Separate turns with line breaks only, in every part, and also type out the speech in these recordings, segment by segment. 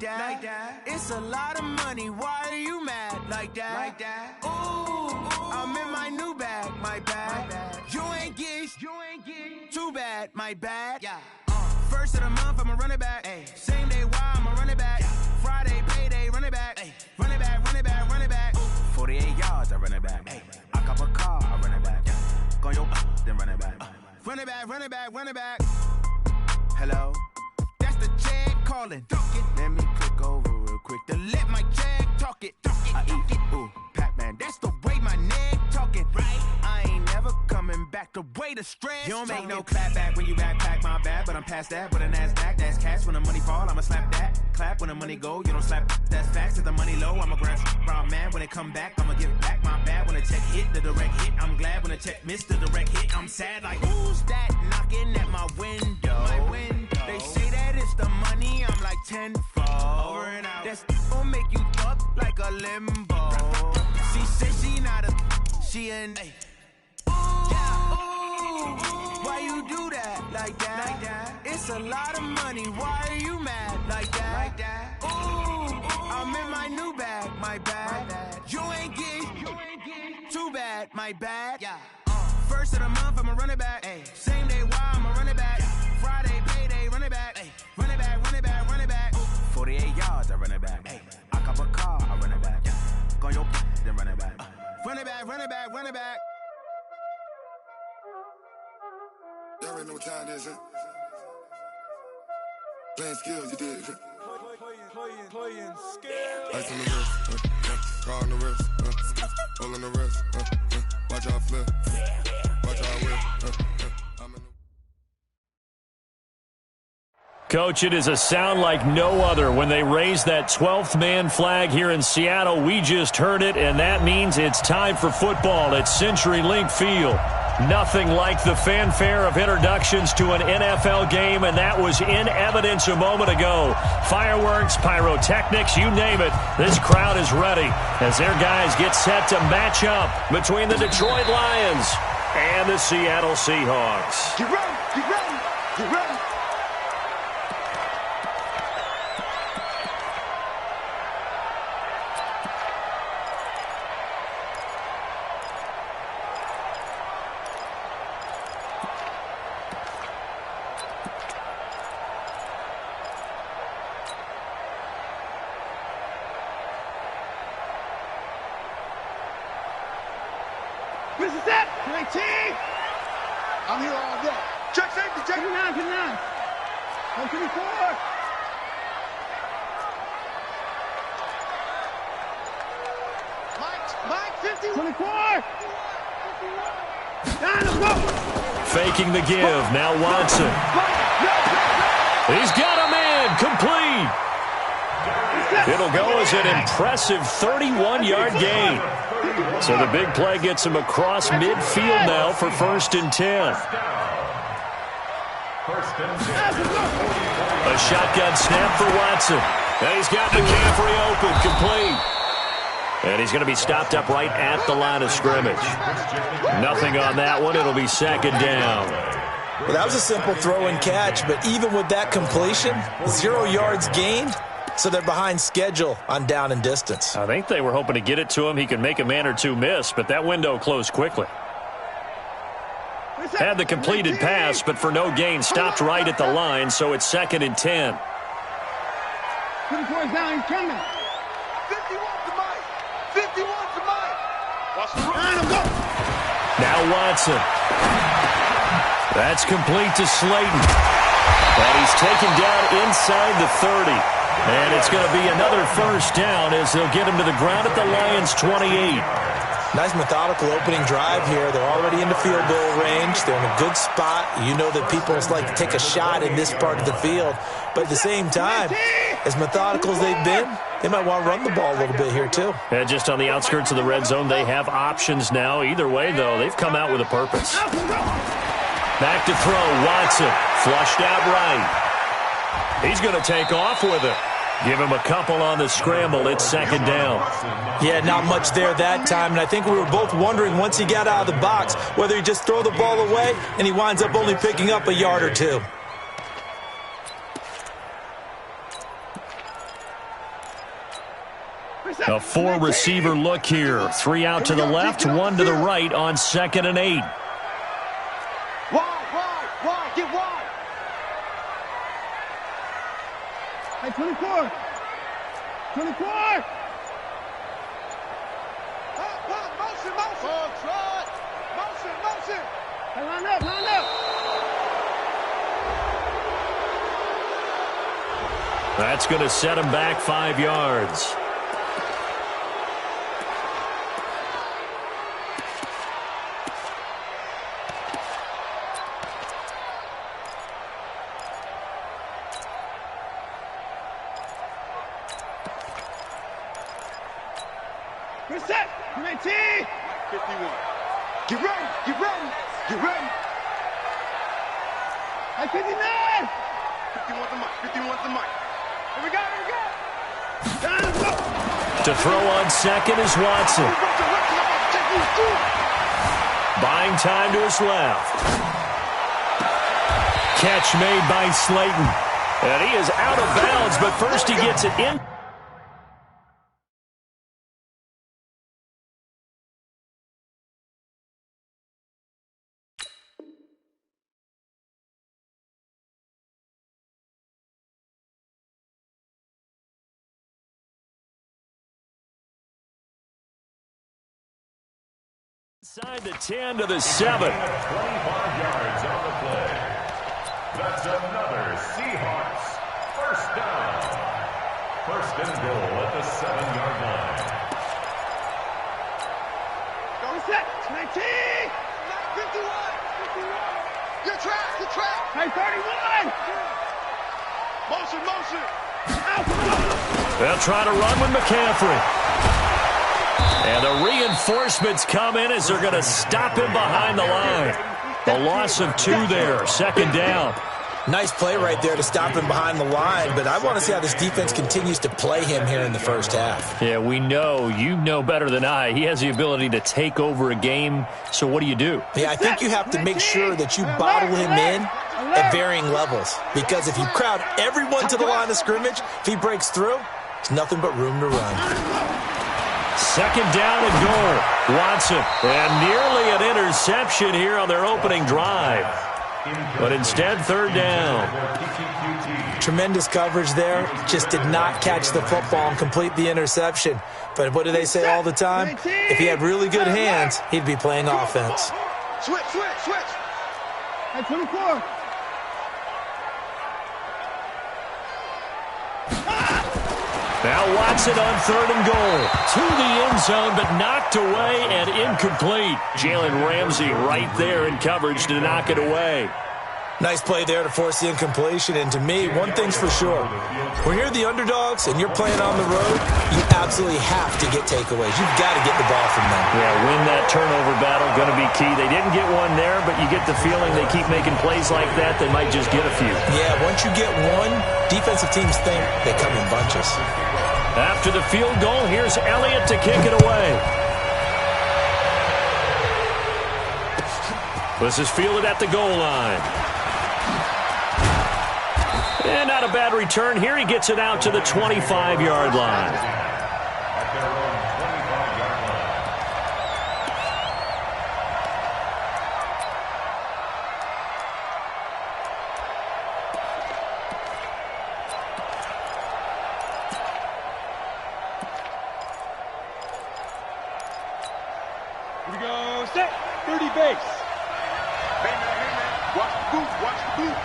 that. It's a lot of money. Why are you mad like that? Ooh, I'm in my new bag, my bad. You ain't get too bad, my bad. Yeah. First of the month, I'ma run it back. Ay. Same day, why I'ma run it back. Yeah. Friday, payday, run it back. Ay. Run it back, run it back, run it back. Ooh. 48 yards, I run it back. Ay. I cop a car, I run it back. Yeah. Go yo, then run it back. Run it back, run it back, run it back. Hello? That's the jag calling. Let me click over real quick to let my jag talk it. I eat it, ooh, Pac-Man. That's the way my neck talking. Right? I ain't never coming back the way the stress. You don't make no clap back when you backpack, my bad. But I'm past that with a NASDAQ. That's cash. When the money fall, I'ma slap that. Clap when the money go, you don't slap. That's facts. If the money low, I'ma grab brown man. When it come back, I'ma give back my bad. When the check hit, the direct hit. I'm glad when the check missed the direct hit. I'm sad like, who's that knocking at my window? They say that it's the money, I'm like tenfold. Over and out. That's gon' make you up like a limbo. She said she not a, she an A. Ooh, why you do that like that? It's a lot of money, why are you mad like that? Ooh, I'm in my new bag, my bad. You ain't get too bad, my bad. Yeah. First of the month, I'ma run it back. Ay. Same day, why I'ma run it back. Yeah. Friday, payday, run it back. Ay. Run it back, run it back, run it back. 48 yards, I run it back. Ay. I cop a car, I run it back. Yeah. Go yo, then run it back. Run it back, run it back, run it back.
Y'all already know what time it is, huh? Playing skills, you did.
Playing skills.
Ice on the wrist, car on the wrist, hole on the wrist, watch out flip, watch out whip, I'm in the...
Coach, it is a sound like no other when they raise that 12th man flag here in Seattle. We just heard it, and that means it's time for football at CenturyLink Field. Nothing like the fanfare of introductions to an NFL game, and that was in evidence a moment ago. Fireworks, pyrotechnics, you name it. This crowd is ready as their guys get set to match up between the Detroit Lions and the Seattle Seahawks.
Get ready, get ready, get ready.
This is it! 19!
I'm here all day. Check safety, check.
59, 59. 124.
Mike, 50.
24. Down, let's go!
Faking the give, now Watson. He's got him in, complete. It'll go as an impressive 31-yard gain. So the big play gets him across midfield now for 1st and 10. A shotgun snap for Watson. And he's got McCaffrey open, complete. And he's going to be stopped up right at the line of scrimmage. Nothing on that one. It'll be 2nd down.
Well, that was a simple throw and catch, but even with that completion, 0 yards gained. So they're behind schedule on down and distance.
I think they were hoping to get it to him. He could make a man or two miss, but that window closed quickly. Had the completed pass, but for no gain, stopped right at the line, so it's 2nd and 10.
24 is down, he's coming.
51 to Mike. 51 to Mike. Watch the
Down, go!
Now Watson. That's complete to Slayton. And he's taken down inside the 30. And it's going to be another 1st down as they'll get him to the ground at the Lions' 28.
Nice methodical opening drive here. They're already into field goal range. They're in a good spot. You know that people like to take a shot in this part of the field. But at the same time, as methodical as they've been, they might want to run the ball a little bit here too.
And just on the outskirts of the red zone, they have options now. Either way, though, they've come out with a purpose. Back to throw, Watson. Flushed out right. He's going to take off with it. Give him a couple on the scramble. It's 2nd down.
Yeah, not much there that time. And I think we were both wondering once he got out of the box whether he just throw the ball away and he winds up only picking up a yard or two.
A four-receiver look here. 3 out to the left, 1 to the right on 2nd and 8.
Wide, get wide. Hey, 24. 24. Motion. Motion. Hey, line up.
That's going to set him back 5 yards.
We're set. 19. 51. Get ready. Hey, 59. 51's the mic. Here we go.
To throw on 2nd is Watson. Buying time to his left. Catch made by Slayton. And he is out of bounds, but first he gets it in. Inside the 10 to the 7.
25 yards on the play. That's another Seahawks first down. 1st and goal at the 7-yard line.
Go set. 19. 51. Your track. Hey, 31. Motion.
They'll try to run with McCaffrey. And the reinforcements come in as they're going to stop him behind the line. The loss of 2 there, 2nd down.
Nice play right there to stop him behind the line, but I want to see how this defense continues to play him here in the first half.
Yeah, we know. You know better than I. He has the ability to take over a game, so what do you do?
Yeah, I think you have to make sure that you bottle him in at varying levels, because if you crowd everyone to the line of scrimmage, if he breaks through, there's nothing but room to run.
2nd down and goal. Watson. And nearly an interception here on their opening drive. But instead, 3rd down.
Tremendous coverage there. Just did not catch the football and complete the interception. But what do they say all the time? If he had really good hands, he'd be playing offense.
Switch. Hey, 24.
Now Watson on 3rd and goal. To the end zone, but knocked away and incomplete. Jalen Ramsey right there in coverage to knock it away.
Nice play there to force the incompletion. And to me, one thing's for sure. When you're the underdogs and you're playing on the road, you absolutely have to get takeaways. You've got to get the ball from them.
Yeah, win that turnover battle, going to be key. They didn't get one there, but you get the feeling they keep making plays like that, they might just get a few.
Yeah, once you get one, defensive teams think they come in bunches.
After the field goal, here's Elliott to kick it away. This is fielded at the goal line. And not a bad return here. He gets it out to the 25-yard line.
Here we go, set, 30 base. Hey man, watch the boot.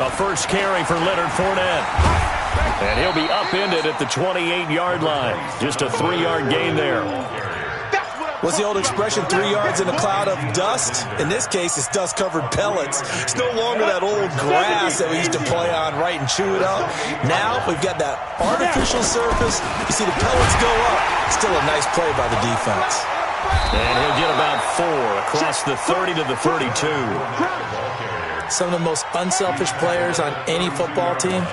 A first carry for Leonard Fournette. And he'll be upended at the 28-yard line. Just a 3-yard gain there.
What's the old expression, 3 yards in a cloud of dust? In this case, it's dust-covered pellets. It's no longer that old grass that we used to play on, right, and chew it up. Now we've got that artificial surface. You see the pellets go up. Still a nice play by the defense.
And he'll get about 4 across the 30 to the 32.
Some of the most unselfish players on any football team,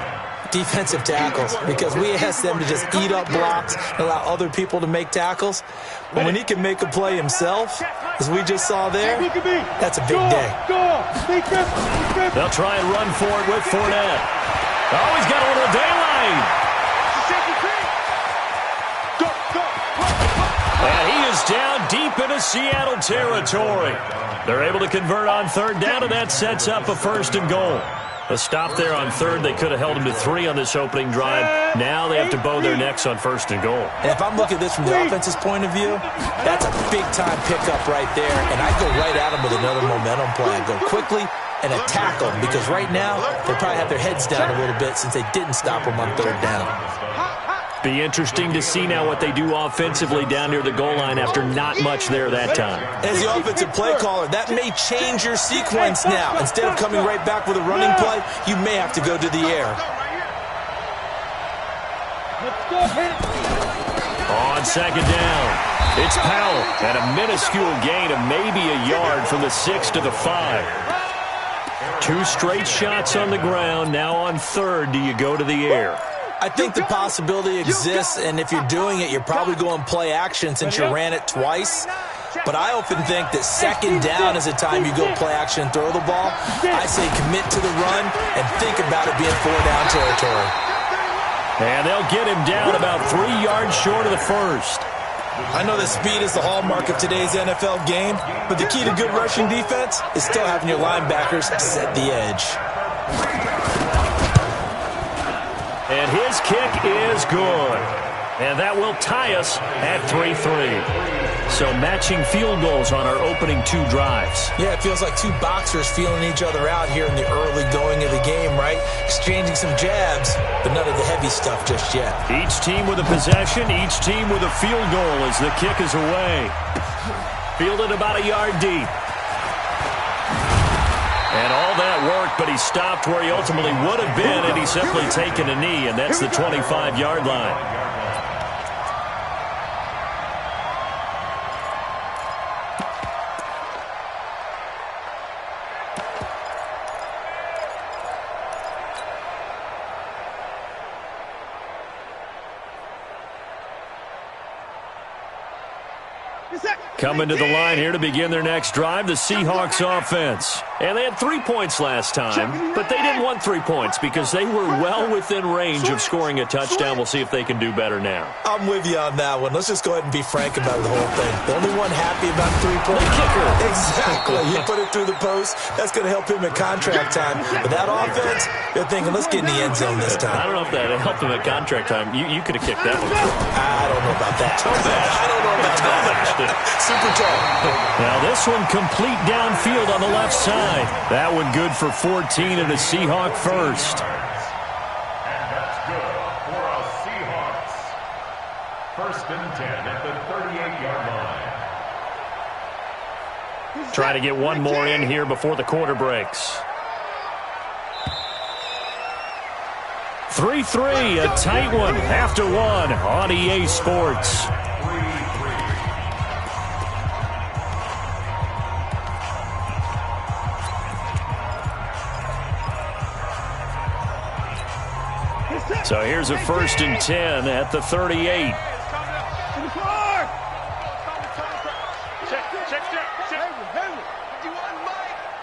defensive tackles, because we ask them to just eat up blocks and allow other people to make tackles. But when he can make a play himself, as we just saw there, that's a big day.
They'll try and run for it with Fournette. Oh, he's got a little daylight. And he is down deep into Seattle territory. They're able to convert on third down, and that sets up a 1st and goal. A stop there on third. They could have held him to 3 on this opening drive. Now they have to bow their necks on 1st and goal.
And if I'm looking at this from the offense's point of view, that's a big-time pickup right there. And I go right at him with another momentum play. I go quickly and attack them, because right now they probably have their heads down a little bit since they didn't stop them on third down.
Be interesting to see now what they do offensively down near the goal line after not much there that time.
As the offensive play caller, that may change your sequence now. Instead of coming right back with a running play, you may have to go to the air.
On second down, it's Powell at a minuscule gain of maybe a yard from the 6 to the 5. 2 straight shots on the ground. Now on third, do you go to the air?
I think the possibility exists, and if you're doing it, you're probably going play action since you ran it twice. But I often think that second down is a time you go play action and throw the ball. I say commit to the run and think about it being 4-down territory.
And they'll get him down about 3 yards short of the 1st.
I know that speed is the hallmark of today's NFL game, but the key to good rushing defense is still having your linebackers set the edge.
And his kick is good. And that will tie us at 3-3. So matching field goals on our opening 2 drives.
Yeah, it feels like 2 boxers feeling each other out here in the early going of the game, right? Exchanging some jabs, but none of the heavy stuff just yet.
Each team with a possession, each team with a field goal as the kick is away. Fielded about a yard deep. And all that worked, but he stopped where he ultimately would have been, and he's simply taken a knee, and that's the 25-yard line. Coming to the line here to begin their next drive, the Seahawks offense. And they had 3 points last time, but they didn't want 3 points because they were well within range of scoring a touchdown. We'll see if they can do better now.
I'm with you on that one. Let's just go ahead and be frank about the whole thing. The only one happy about 3-point
kicker.
Exactly. You put it through the post. That's going to help him at contract time. But that offense, they're thinking, let's get in the end zone this time.
I don't know if that helped him at contract time. You could have kicked that one.
I don't know about that.
I
don't know about that. Super tall.
Now this one complete downfield on the left side. That one good for 14 and a Seahawk first.
And that's good for a Seahawks. 1st and 10 at the 38-yard line.
Trying to get one more in here before the quarter breaks. 3-3, a tight one, after 1 on EA Sports. So here's a 1st and 10 at the 38.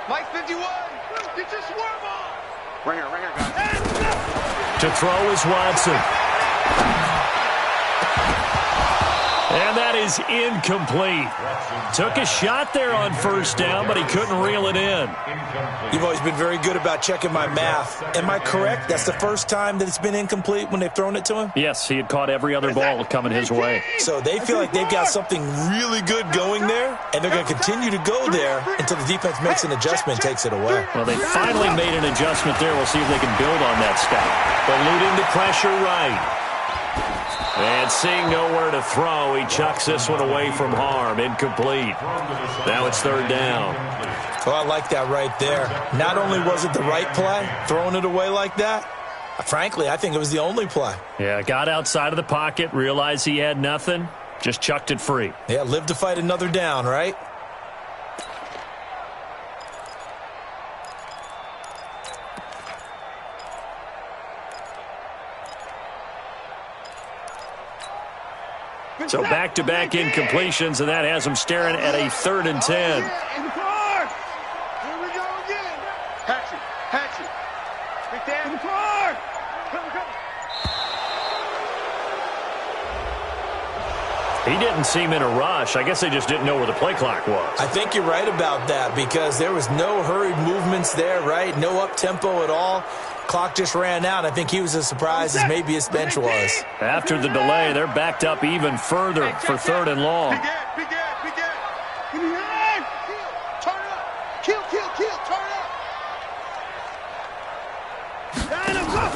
Mike 51. Get your swerve on. Right here, guys.
To throw is Watson. And that is incomplete. Took a shot there on 1st down, but he couldn't reel it in.
You've always been very good about checking my math. Am I correct? That's the first time that it's been incomplete when they've thrown it to him?
Yes, he had caught every other ball coming his way.
So they feel like they've got something really good going there, and they're going to continue to go there until the defense makes an adjustment and takes it away.
Well, they finally made an adjustment there. We'll see if they can build on that stop. Eluding the pressure right. And seeing nowhere to throw, he chucks this one away from harm. Incomplete. Now it's 3rd down.
Oh, I like that right there. Not only was it the right play, throwing it away like that, frankly, I think it was the only play.
Yeah, got outside of the pocket, realized he had nothing, Just chucked it free.
Yeah, live to fight another down, right?
So back-to-back incompletions, and that has them staring at a 3rd and 10.
Here we go again. Hatchet. Big Dan. In the car. Come.
He didn't seem in a rush. I guess they just didn't know where the play clock was.
I think you're right about that because there was no hurried movements there, right? No up-tempo at all. Clock just ran out. I think he was as surprised as maybe his bench was.
After the delay, they're backed up even further for 3rd and long.
Big Ed. Turn it up. Kill. Turn it up.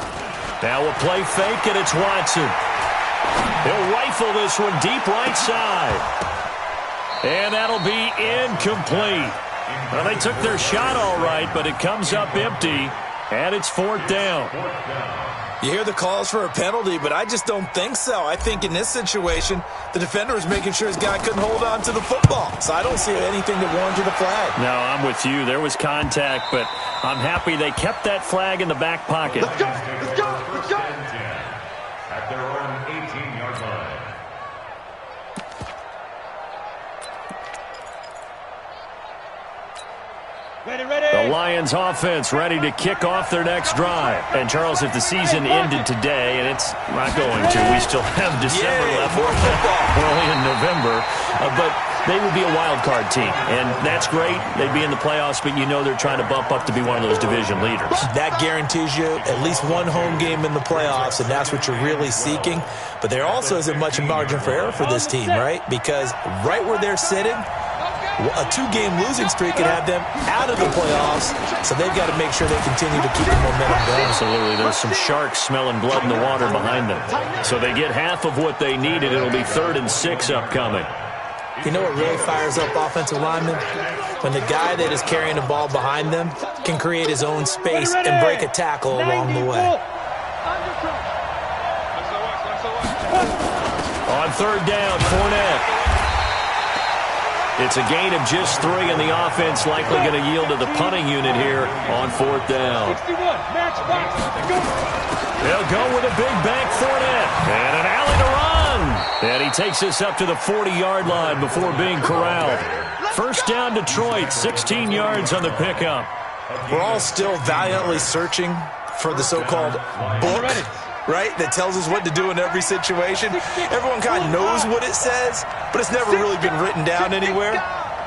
Now a play fake, and it's Watson. He'll rifle this one deep right side. And that'll be incomplete. Well, they took their shot all right, but it comes up empty. And it's 4th down.
You hear the calls for a penalty, but I just don't think so. I think in this situation, the defender was making sure his guy couldn't hold on to the football. So I don't see anything that warranted a flag.
No, I'm with you. There was contact, but I'm happy they kept that flag in the back pocket.
Let's go.
At their own 18-yard line.
The Lions offense ready to kick off their next drive. And, Charles, if the season ended today, and it's not going to, we still have December left. We're only in November. But they would be a wild card team. And that's great. They'd be in the playoffs, but you know they're trying to bump up to be one of those division leaders.
That guarantees you at least one home game in the playoffs, and that's what you're really seeking. But there also isn't much margin for error for this team, right? Because right where they're sitting, a 2-game losing streak could have them out of the playoffs, so they've got to make sure they continue to keep the momentum going.
Absolutely. There's some sharks smelling blood in the water behind them. So they get half of what they needed. It'll be 3rd and 6 upcoming.
You know what really fires up offensive linemen? When the guy that is carrying the ball behind them can create his own space and break a tackle along the way.
On 3rd down, Fournette. It's a gain of just 3, and the offense likely going to yield to the punting unit here on 4th down. They'll go with a big back Fournette. And an alley to run. And he takes us up to the 40-yard line before being corralled. 1st down, Detroit, 16 yards on the pickup.
We're all still valiantly searching for the so-called book, right, that tells us what to do in every situation. Everyone kind of knows what it says, but it's never really been written down anywhere.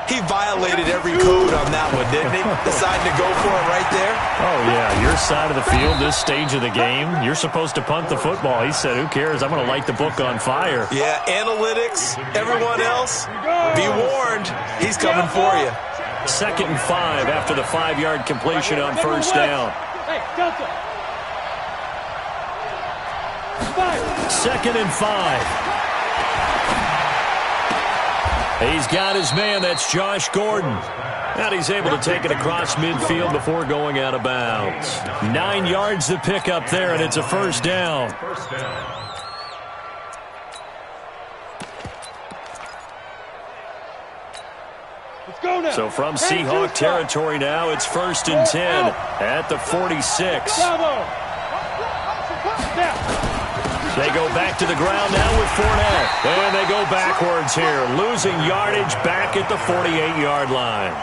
He violated every code on that one, didn't he? Deciding to go for it right there.
Oh, yeah, your side of the field, this stage of the game, you're supposed to punt the football. He said, who cares? I'm going to light the book on fire.
Yeah, analytics, everyone else, be warned, he's coming for you.
2nd and 5 after the 5-yard completion on 1st down. 2nd and 5. He's got his man. That's Josh Gordon. And he's able to take it across midfield before going out of bounds. 9 yards to pick up there, and it's a 1st down. So from Seahawk territory now, it's 1st and 10 at the 46. They go back to the ground now with Fournette. And they go backwards here, losing yardage back at the 48-yard line.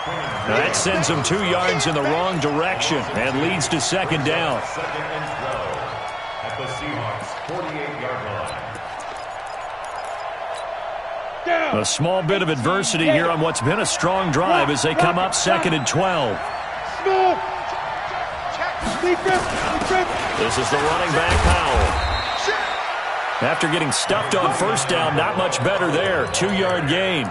Now that sends them 2 yards in the wrong direction and leads to 2nd down.
2nd and 12 at the Seahawks 48-yard line.
A small bit of adversity here on what's been a strong drive as they come up 2nd and 12. This is the running back, Powell. After getting stuffed on 1st down, not much better there. 2-yard gain.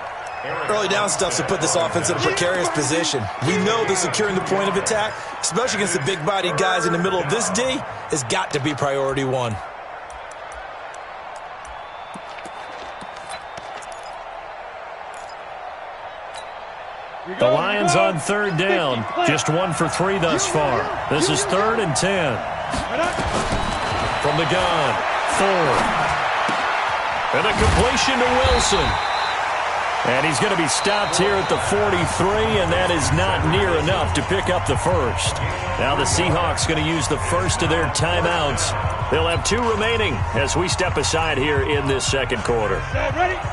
Early down stuff to put this offense in a precarious position. We know that securing the point of attack, especially against the big-bodied guys in the middle of this D, has got to be priority 1.
The Lions on 3rd down. Just 1 for 3 thus far. This is 3rd and 10. From the gun, Ford. And a completion to Wilson. And he's going to be stopped here at the 43, and that is not near enough to pick up the first. Now the Seahawks going to use the first of their timeouts. They'll have 2 remaining as we step aside here in this second quarter.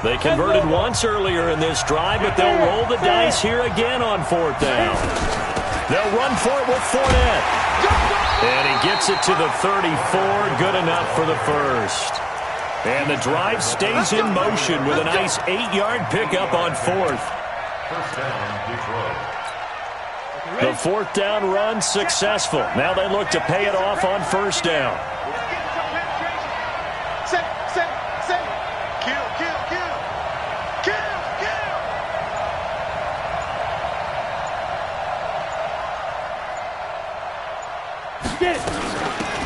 They converted once earlier in this drive, but they'll roll the dice here again on 4th down. They'll run for it with Fournette. And he gets it to the 34, good enough for the first. And the drive stays in motion with a nice 8-yard pickup on 4th.
First down, Detroit.
The 4th down run successful. Now they look to pay it off on 1st down.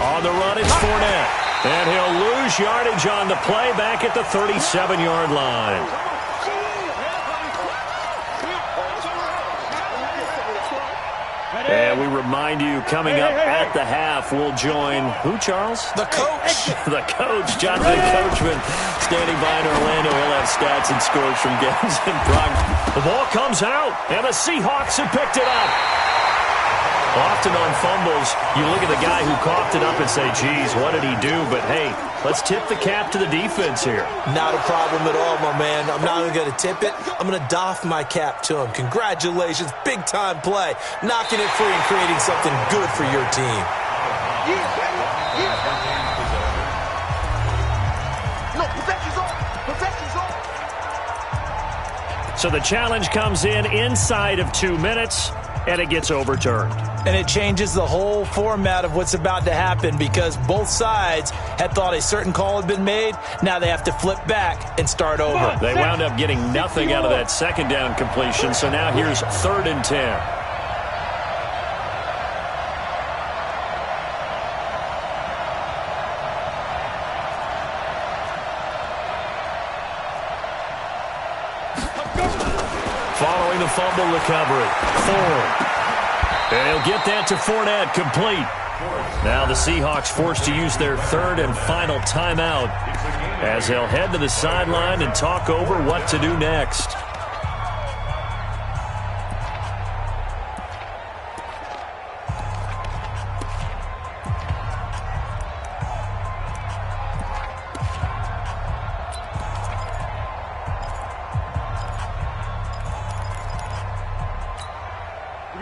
On the run, it's Fournette. And he'll lose yardage on the play back at the 37-yard line. And we remind you, coming up at the half, we'll join who, Charles?
The coach.
The coach, Jonathan Coachman, standing by in Orlando. He'll have stats and scores from games in progress. The ball comes out, and the Seahawks have picked it up. Often on fumbles, you look at the guy who coughed it up and say, geez, what did he do? But, hey, let's tip the cap to the defense here.
Not a problem at all, my man. I'm not even going to tip it. I'm going to doff my cap to him. Congratulations. Big-time play. Knocking it free and creating something good for your team.
No, protection's on. Protection's on.
So the challenge comes in inside of 2 minutes, and it gets overturned.
And it changes the whole format of what's about to happen because both sides had thought a certain call had been made. Now they have to flip back and start over.
They wound up getting nothing out of that 2nd down completion, so now here's 3rd and 10. Following the fumble recovery, Ford. And he'll get that to Fournette, complete. Now the Seahawks forced to use their 3rd and final timeout as they'll head to the sideline and talk over what to do next.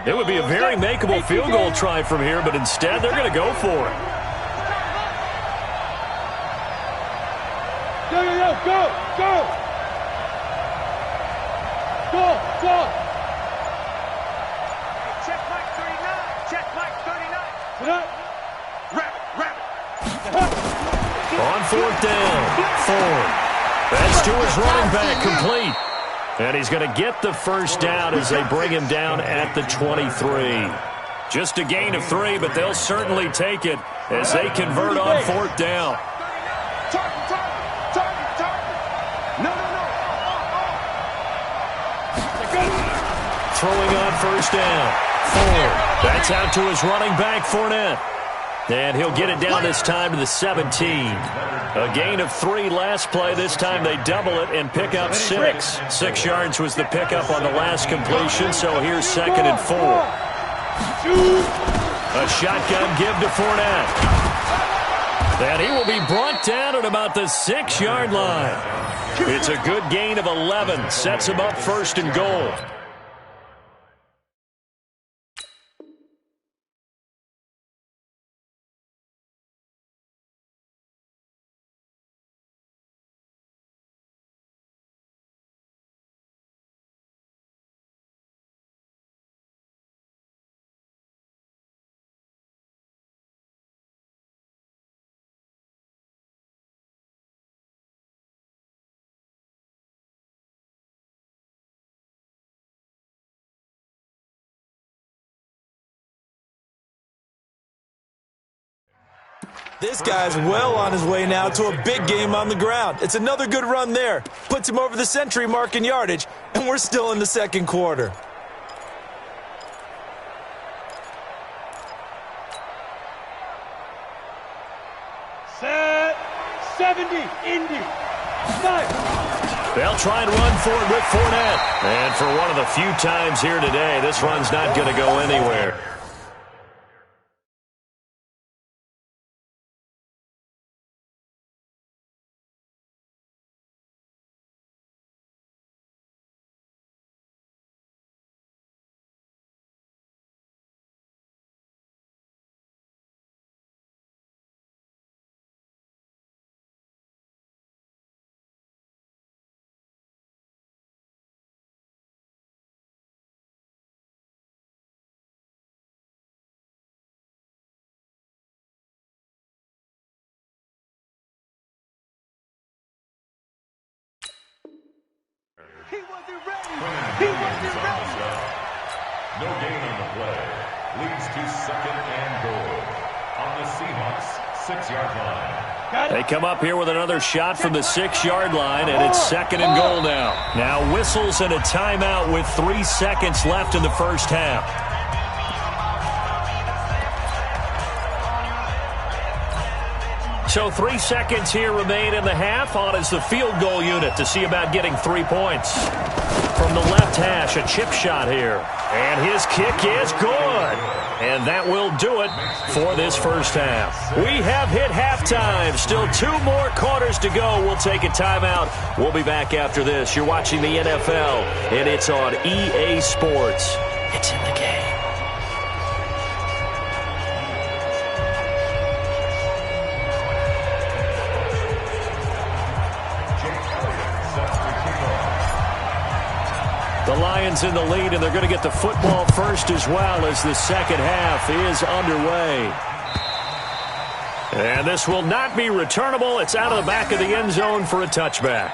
It would be a very makeable field goal try from here, but instead they're going to go for it.
Go, go, go! Go, go!
Check Mike 39. Check Mike 39. Rabbit.
On 4th down, Ford. That's to his running back, complete. And he's going to get the first down as they bring him down at the 23. Just a gain of 3, but they'll certainly take it as they convert on 4th down.
Target. No.
Throwing on 1st down, Ford. That's out to his running back, Fournette. And he'll get it down this time to the 17. A gain of 3 last play. This time they double it and pick up 6. 6 yards was the pickup on the last completion, so here's 2nd and 4. A shotgun give to Fournette. And he will be brought down at about the 6-yard line. It's a good gain of 11. Sets him up 1st and goal.
This guy's well on his way now to a big game on the ground. It's another good run there. Puts him over the century mark in yardage, and we're still in the second quarter.
Set 70, Indy.
They'll try and run for it with Fournette. And for one of the few times here today, this run's not going to go anywhere.
He wasn't ready. He wasn't ready.
No gain on the play. Leads to second and goal on the Seahawks 6-yard line.
They come up here with another shot from the 6-yard line, and it's second and goal now. Now whistles and a timeout with 3 seconds left in the first half. So 3 seconds here remain in the half. On is the field goal unit to see about getting 3 points. From the left hash, a chip shot here. And his kick is good. And that will do it for this first half. We have hit halftime. Still 2 more quarters to go. We'll take a timeout. We'll be back after this. You're watching the NFL, and it's on EA Sports. It's in the game. The Lions in the lead, and they're going to get the football first as well as the second half is underway. And this will not be returnable. It's out of the back of the end zone for a touchback.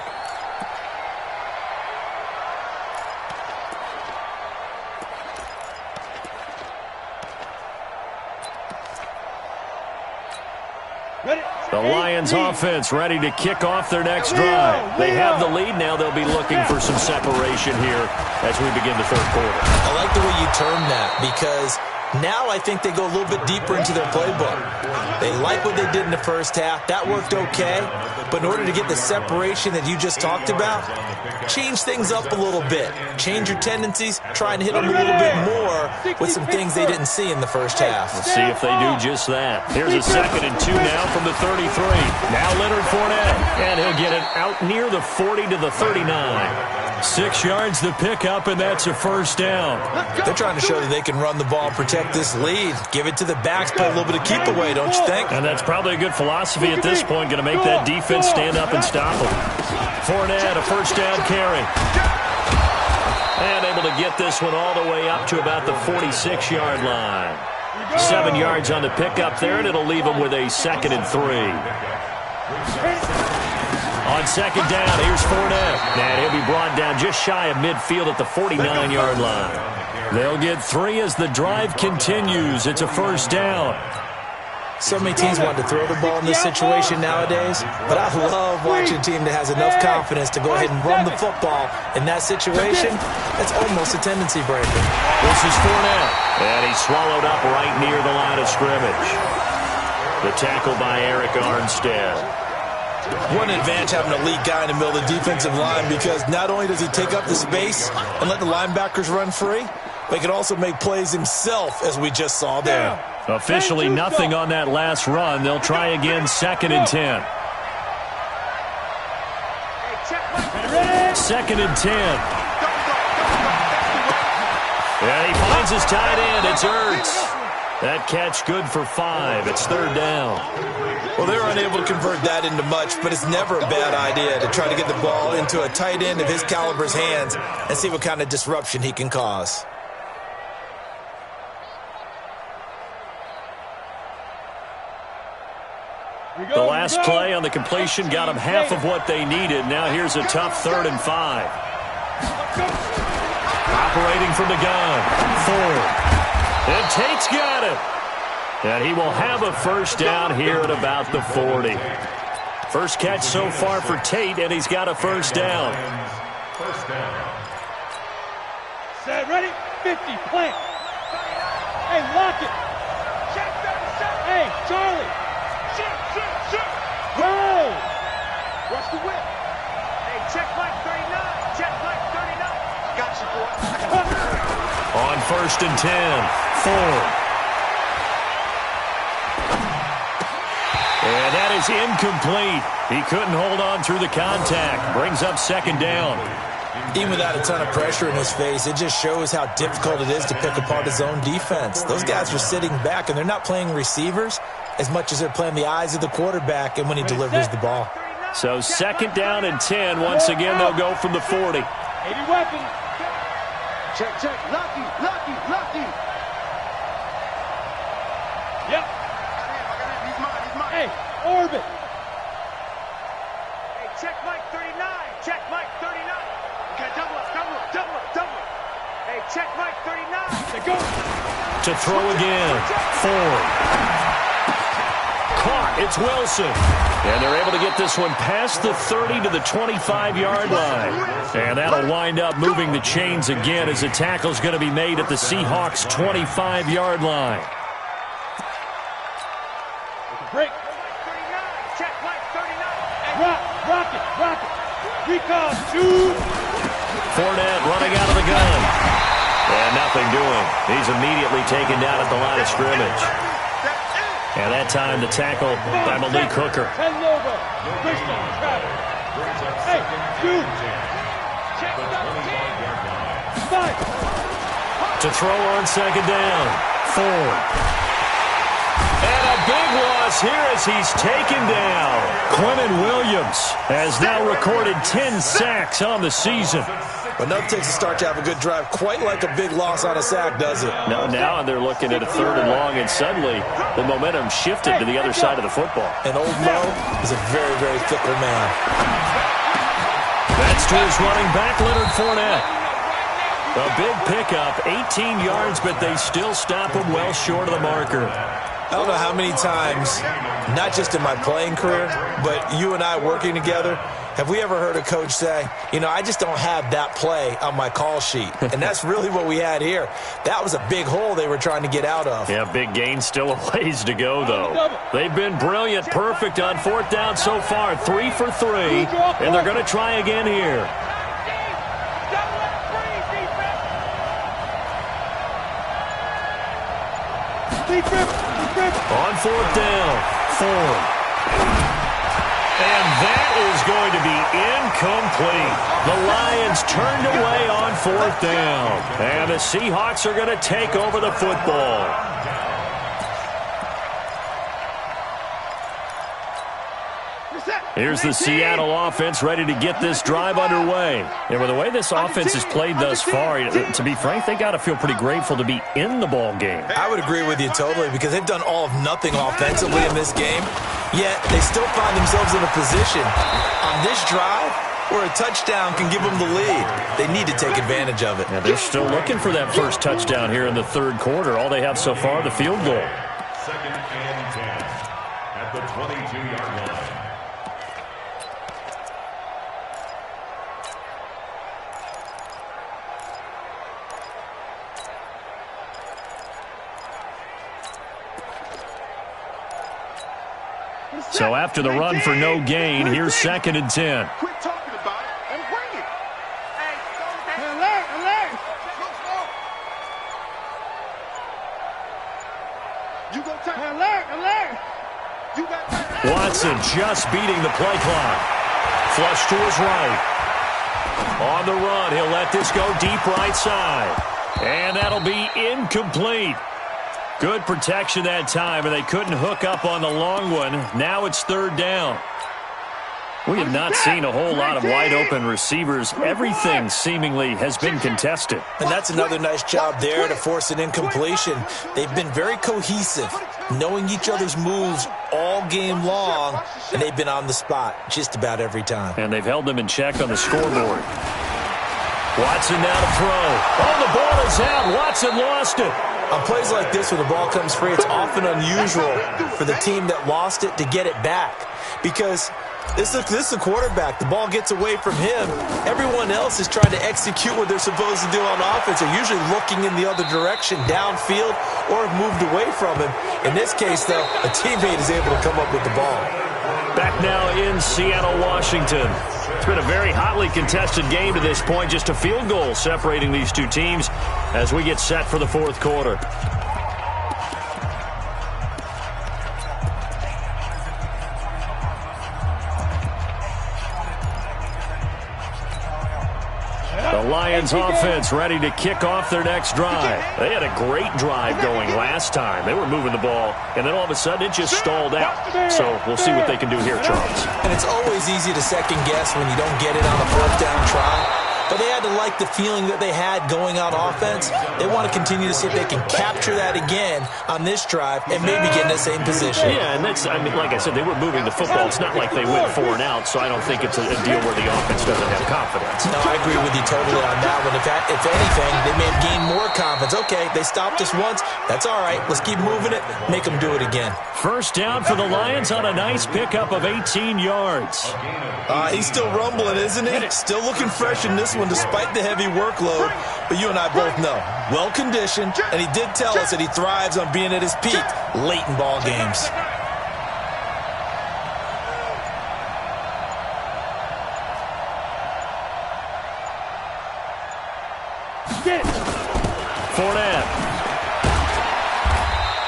The Lions offense ready to kick off their next drive. They have the lead. Now they'll be looking for some separation here as we begin the third quarter.
I like the way you term that, because now I think they go a little bit deeper into their playbook. They like what they did in the first half. That worked okay. But in order to get the separation that you just talked about, change things up a little bit. Change your tendencies. Try and hit them a little bit more with some things they didn't see in the first half.
We'll see if they do just that. Here's a 2nd and 2 now from the 33. Now Leonard Fournette. And he'll get it out near the 40 to the 39. 6 yards the pickup, and that's a first down.
They're trying to show that they can run the ball and protect this lead. Give it to the backs, play a little bit of keep away, don't you think?
And that's probably a good philosophy at this point, going to make that defense stand up and stop them. Fournette, a first down carry. And able to get this one all the way up to about the 46-yard line. 7 yards on the pickup there, and it'll leave them with a 2nd and 3. On second down, here's Fournette. And he'll be brought down just shy of midfield at the 49-yard line. They'll get 3 as the drive continues. It's a first down.
So many teams want to throw the ball in this situation nowadays, but I love watching a team that has enough confidence to go ahead and run the football. In that situation, that's almost a tendency breaker.
This is Fournette. And he's swallowed up right near the line of scrimmage. The tackle by Eric Armstead.
What an advantage having an elite guy in the middle of the defensive line, because not only does he take up the space and let the linebackers run free, but he can also make plays himself, as we just saw there.
Officially nothing on that last run. They'll try again, 2nd and 10. 2nd and 10. And he finds his tight end. It's Ertz. That catch good for 5. It's 3rd down.
Well, they're unable to convert that into much, but it's never a bad idea to try to get the ball into a tight end of his caliber's hands and see what kind of disruption he can cause.
The last play on the completion got them half of what they needed. Now here's a tough 3rd and 5. Operating from the gun. Ford. And Tate's got it. And he will have a first down here at about the 40. First catch so far for Tate, and he's got a first down.
First down.
Set, ready, 50, plant. Hey, lock it. Hey, Charlie. Go. Watch the whip. check Mike 39. Check Mike 39. Got you, boy.
On 1st and 10, Ford. And that is incomplete. He couldn't hold on through the contact. Brings up 2nd down.
Even without a ton of pressure in his face, it just shows how difficult it is to pick apart his own defense. Those guys are sitting back, and they're not playing receivers as much as they're playing the eyes of the quarterback and when he delivers the ball.
So 2nd down and 10. Once again, they'll go from the 40.
80 weapons.
Check, check. Lucky.
Yep.
He's mine.
Hey, orbit.
Hey, check Mike 39. Check Mike 39. Okay, double up. Hey, check Mike 39.
They go.
To throw again. Ford. Caught. It's Wilson. And they're able to get this one past the 30 to the 25-yard line. And that'll wind up moving the chains again as the tackle's going to be made at the Seahawks' 25-yard line.
Break.
Check Mike 39.
Rock it. Recon, shoot.
Fournette running out of the gun. And nothing doing. He's immediately taken down at the line of scrimmage. And that time the tackle by Malik Hooker.
Head logo. Christian, Travis. Hey, shoot.
Check
5.
the
To throw on 2nd down. Ford. And a big loss here as he's taken down. Quinnen Williams has now recorded 10 sacks on the season.
But nothing takes a start to have a good drive quite like a big loss on a sack, does it?
No, now they're looking at a 3rd and long, and suddenly the momentum shifted to the other side of the football.
And old Mo is a very, very fickle man.
That's to his running back, Leonard Fournette. A big pickup, 18 yards, but they still stop him well short of the marker.
I don't know how many times, not just in my playing career, but you and I working together, have we ever heard a coach say, I just don't have that play on my call sheet. And that's really what we had here. That was a big hole they were trying to get out of.
Yeah, big gain, still a ways to go, though. They've been brilliant, perfect on 4th down so far, 3 for 3, and they're going to try again here. On 4th down, Ford. And that is going to be incomplete. The Lions turned away on 4th down. And the Seahawks are going to take over the football. Here's the Seattle offense ready to get this drive underway. And with the way this offense has played thus far, to be frank, they got to feel pretty grateful to be in the ball game.
I would agree with you totally because they've done all of nothing offensively in this game, yet they still find themselves in a position on this drive where a touchdown can give them the lead. They need to take advantage of it.
Yeah, they're still looking for that first touchdown here in the 3rd quarter. All they have so far, the field goal.
2nd and 10 at the 22-yard line.
So after the run for no gain, here's 2nd and 10.
Quit talking about it and bring it. Hey,
Alert.
you go take
Alert.
You got
Watson just beating the play clock. Flush to his right. On the run, he'll let this go deep right side. And that'll be incomplete. Good protection that time, and they couldn't hook up on the long one. Now it's 3rd down. We have not seen a whole lot of wide-open receivers. Everything seemingly has been contested.
And that's another nice job there to force an incompletion. They've been very cohesive, knowing each other's moves all game long, and they've been on the spot just about every time.
And they've held them in check on the scoreboard. Watson now to throw. Oh, the ball is out. Watson lost it.
On plays like this where the ball comes free, it's often unusual for the team that lost it to get it back. Because this is a quarterback. The ball gets away from him. Everyone else is trying to execute what they're supposed to do on offense. They're usually looking in the other direction, downfield, or have moved away from him. In this case, though, a teammate is able to come up with the ball.
Back now in Seattle, Washington. It's been a very hotly contested game to this point. Just a field goal separating these two teams as we get set for the fourth quarter. The Lions offense ready to kick off their next drive. They had a great drive going last time. They were moving the ball, and then all of a sudden it just stalled out. So we'll see what they can do here, Charles.
And it's always easy to second guess when you don't get it on a fourth down try. But they had to like the feeling that they had going on offense. They want to continue to see if they can capture that again on this drive and maybe get in the same position.
Yeah, and that's, I mean, like I said, they were moving the football. It's not like they went 4 and out, so I don't think it's a deal where the offense doesn't have confidence.
No, I agree with you totally on that one. If anything, they may have gained more confidence. Okay, they stopped us once. That's all right. Let's keep moving it. Make them do it again.
First down for the Lions on a nice pickup of 18 yards.
He's still rumbling, isn't he? Still looking fresh in this one despite the heavy workload. But you and I both know, well-conditioned, and he did tell us that he thrives on being at his peak late in ball games.
Fournette.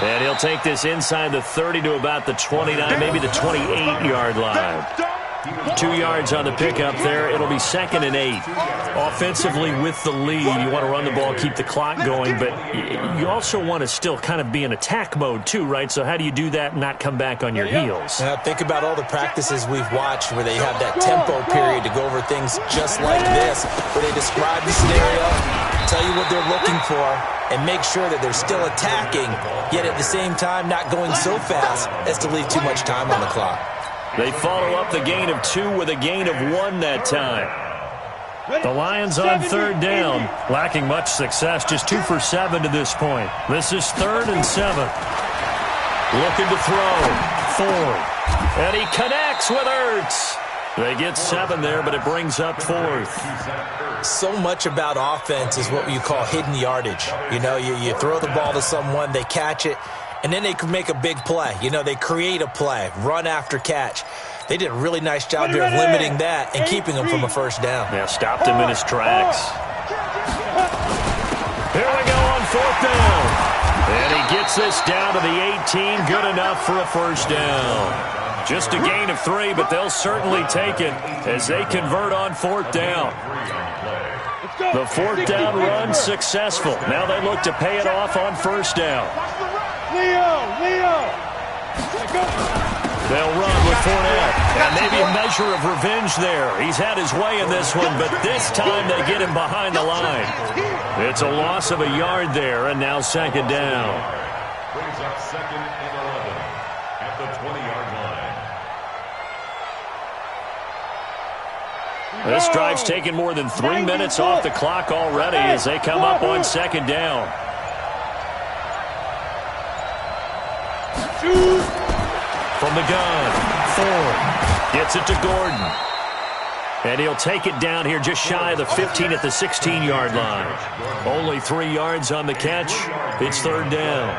And he'll take this inside the 30 to about the 29, maybe the 28-yard line. 2 yards on the pickup there. It'll be 2nd and 8. Offensively with the lead, you want to run the ball, keep the clock going, but you also want to still kind of be in attack mode too, right? So how do you do that and not come back on your heels?
Think about all the practices we've watched where they have that tempo period to go over things just like this, where they describe the scenario, tell you what they're looking for, and make sure that they're still attacking, yet at the same time not going so fast as to leave too much time on the clock.
They follow up the gain of 2 with a gain of 1 that time. The Lions on 3rd down, lacking much success, just 2 for 7 to this point. This is 3rd and 7. Looking to throw. Ford. And he connects with Ertz. They get 7 there, but it brings up 4th.
So much about offense is what you call hidden yardage. You know, you throw the ball to someone, they catch it, and then they can make a big play. You know, they create a play, run after catch. They did a really nice job there of limiting that and keeping him from a first down.
Yeah, stopped him in his tracks. Here we go on 4th down. And he gets this down to the 18. Good enough for a first down. Just a gain of 3, but they'll certainly take it as they convert on 4th down. The 4th down run successful. Now they look to pay it off on first down. They'll run with Fournette. And maybe a measure of revenge there. He's had his way in this one, but this time they get him behind the line. It's a loss of a yard there, and now 2nd down.
Brings up 2nd and 11 at the 20-yard line.
This drive's taken more than 3 minutes off the clock already as they come up on 2nd down. From the gun, Ford gets it to Gordon. And he'll take it down here just shy of the 15 at the 16-yard line. Only 3 yards on the catch. It's 3rd down.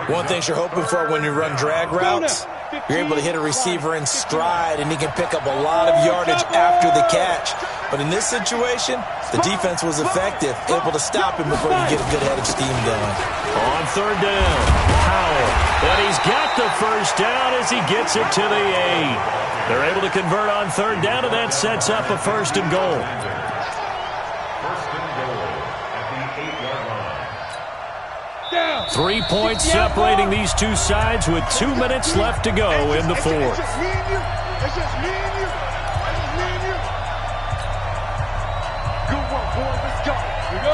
One thing you're hoping for when you run drag routes, you're able to hit a receiver in stride and he can pick up a lot of yardage after the catch. But in this situation, the defense was effective, able to stop him before you get a good head of steam going.
On 3rd down, Powell. And he's got the first down as he gets it to the 8. They're able to convert on 3rd down, and that sets up a 1st and goal.
1st and goal at the 8-yard line.
3 points separating these two sides with 2 minutes left to go in the 4th.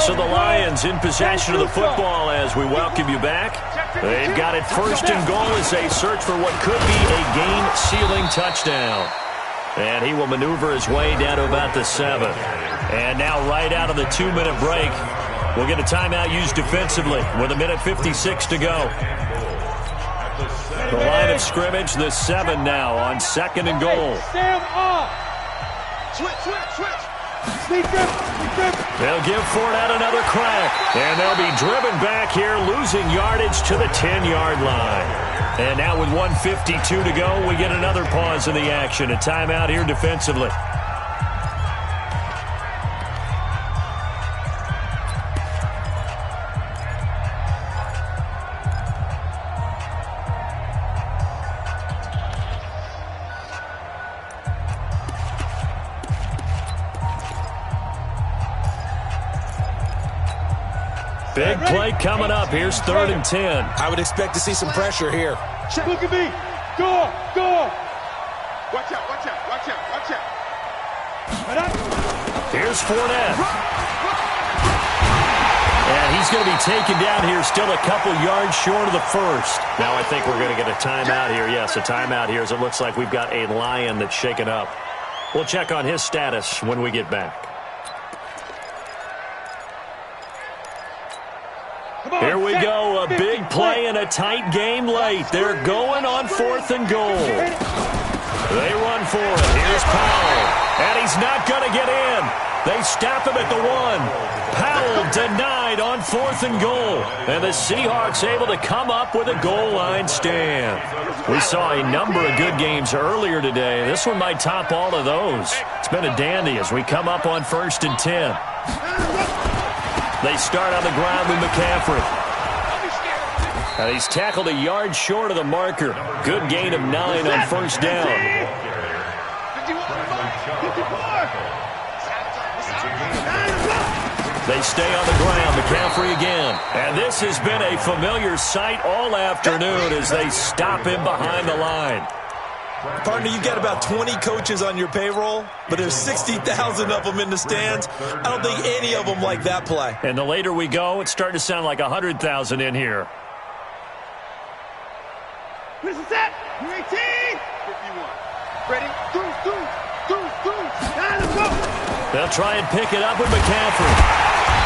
So the Lions in possession of the football as we welcome you back. They've got it 1st and goal as they search for what could be a game-sealing touchdown. And he will maneuver his way down to about the 7. And now right out of the 2-minute break, we'll get a timeout used defensively with 1:56 to go. The line of scrimmage, the 7 now on 2nd and goal.
Switch.
They'll give Fournette another crack, and they'll be driven back here, losing yardage to the 10-yard line. And now with 1:52 to go, we get another pause in the action. A timeout here defensively. Big play coming up. Here's 3rd and 10.
I would expect to see some pressure here.
Look at me. Go.
Watch out, watch out, watch out, watch out.
Here's Fournette. And he's going to be taken down here, still a couple yards short of the first. Now I think we're going to get a timeout here. Yes, a timeout here, as it looks like we've got a Lion that's shaken up. We'll check on his status when we get back. Here we go, a big play and a tight game late. They're going on 4th and goal. They run for it. Here's Powell. And he's not going to get in. They stop him at the 1. Powell denied on 4th and goal. And the Seahawks able to come up with a goal line stand. We saw a number of good games earlier today. This one might top all of those. It's been a dandy as we come up on 1st and 10. They start on the ground with McCaffrey. And he's tackled a yard short of the marker. Good gain of 9 on 1st down. They stay on the ground. McCaffrey again. And this has been a familiar sight all afternoon as they stop him behind the line.
Partner, you got about 20 coaches on your payroll, but there's 60,000 of them in the stands. I don't think any of them like that play.
And the later we go, it's starting to sound like 100,000 in here.
This is it. 18. 51. Ready? Go. Time to go.
They'll try and pick it up with McCaffrey.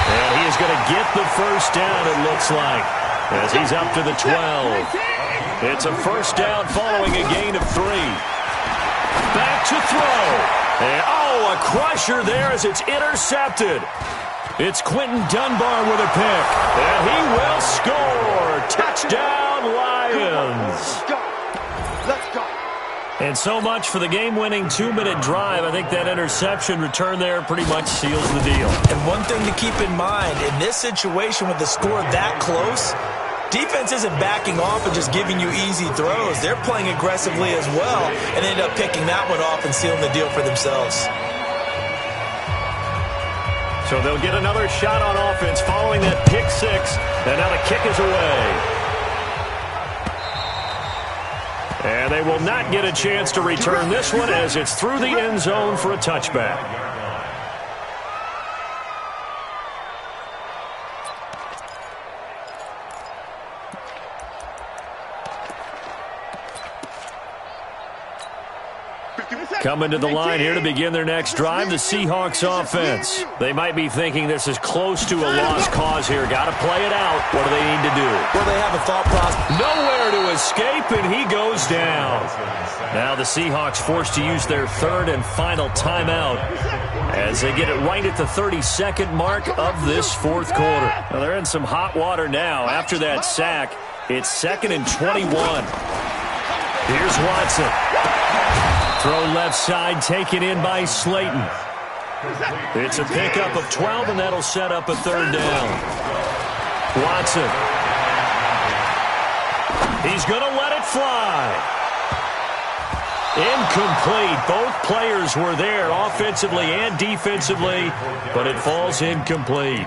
And he is going to get the first down, it looks like, as he's up to the 12. It's a first down following a gain of 3. Back to throw. And, a crusher there as it's intercepted. It's Quentin Dunbar with a pick. And he will score. Touchdown, Lions.
Let's go.
And so much for the game-winning 2-minute drive. I think that interception return there pretty much seals the deal.
And one thing to keep in mind, in this situation with the score that close, defense isn't backing off and just giving you easy throws. They're playing aggressively as well and end up picking that one off and sealing the deal for themselves.
So they'll get another shot on offense following that pick 6. And now the kick is away. And they will not get a chance to return this one as it's through the end zone for a touchback. Coming to the line here to begin their next drive, the Seahawks offense. They might be thinking this is close to a lost cause here. Got to play it out. What do they need to do?
Well, they have a thought process.
Nowhere to escape, and he goes down. Now the Seahawks forced to use their 3rd and final timeout as they get it right at the 32nd mark of this 4th quarter. Well, they're in some hot water now. After that sack, it's 2nd and 21. Here's Watson. Throw left side, taken in by Slayton. It's a pickup of 12, and that'll set up a 3rd down. Watson. He's going to let it fly. Incomplete. Both players were there, offensively and defensively, but it falls incomplete.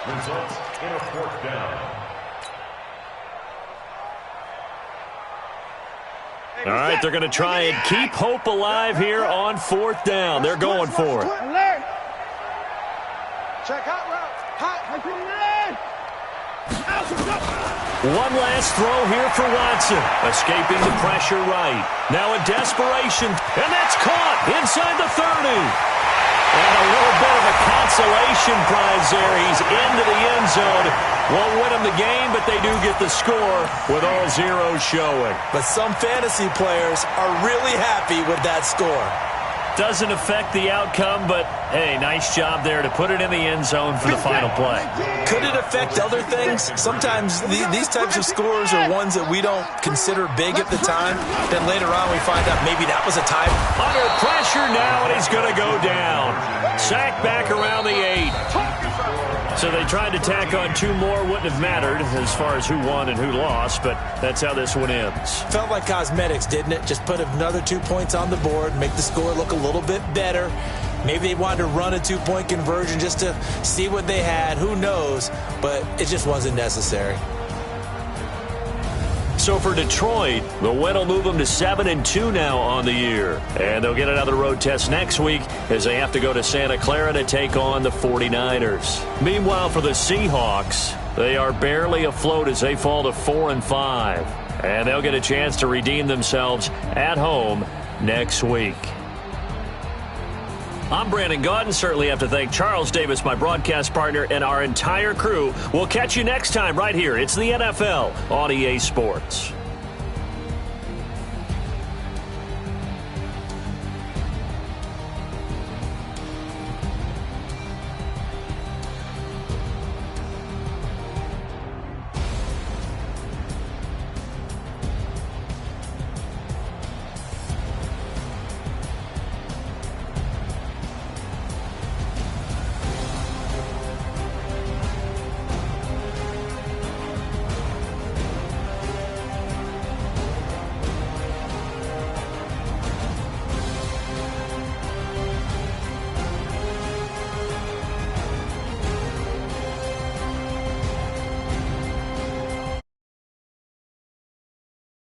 Results in a 4th down.
All right, they're going to try and keep hope alive here on 4th down. They're going for it.
Check out route.
One last throw here for Watson. Escaping the pressure right. Now a desperation, and that's caught inside the 30. And a little bit of a consolation prize there. He's into the end zone. Won't win them the game, but they do get the score with all zeros showing.
But some fantasy players are really happy with that score.
Doesn't affect the outcome, but, hey, nice job there to put it in the end zone for the final play.
Could it affect other things? Sometimes these types of scores are ones that we don't consider big at the time. Then later on we find out maybe that was a tie.
Under pressure now, and he's going to go down. Sacked back around the 8. So they tried to tack on 2 more. Wouldn't have mattered as far as who won and who lost, but that's how this one ends.
Felt like cosmetics, didn't it? Just put another 2 points on the board, make the score look a little bit better. Maybe they wanted to run a 2-point conversion just to see what they had. Who knows? But it just wasn't necessary.
So for Detroit, the win will move them to 7-2 now on the year. And they'll get another road test next week as they have to go to Santa Clara to take on the 49ers. Meanwhile, for the Seahawks, they are barely afloat as they fall to 4-5. And they'll get a chance to redeem themselves at home next week. I'm Brandon Gaudin. Certainly have to thank Charles Davis, my broadcast partner, and our entire crew. We'll catch you next time right here. It's the NFL on EA Sports.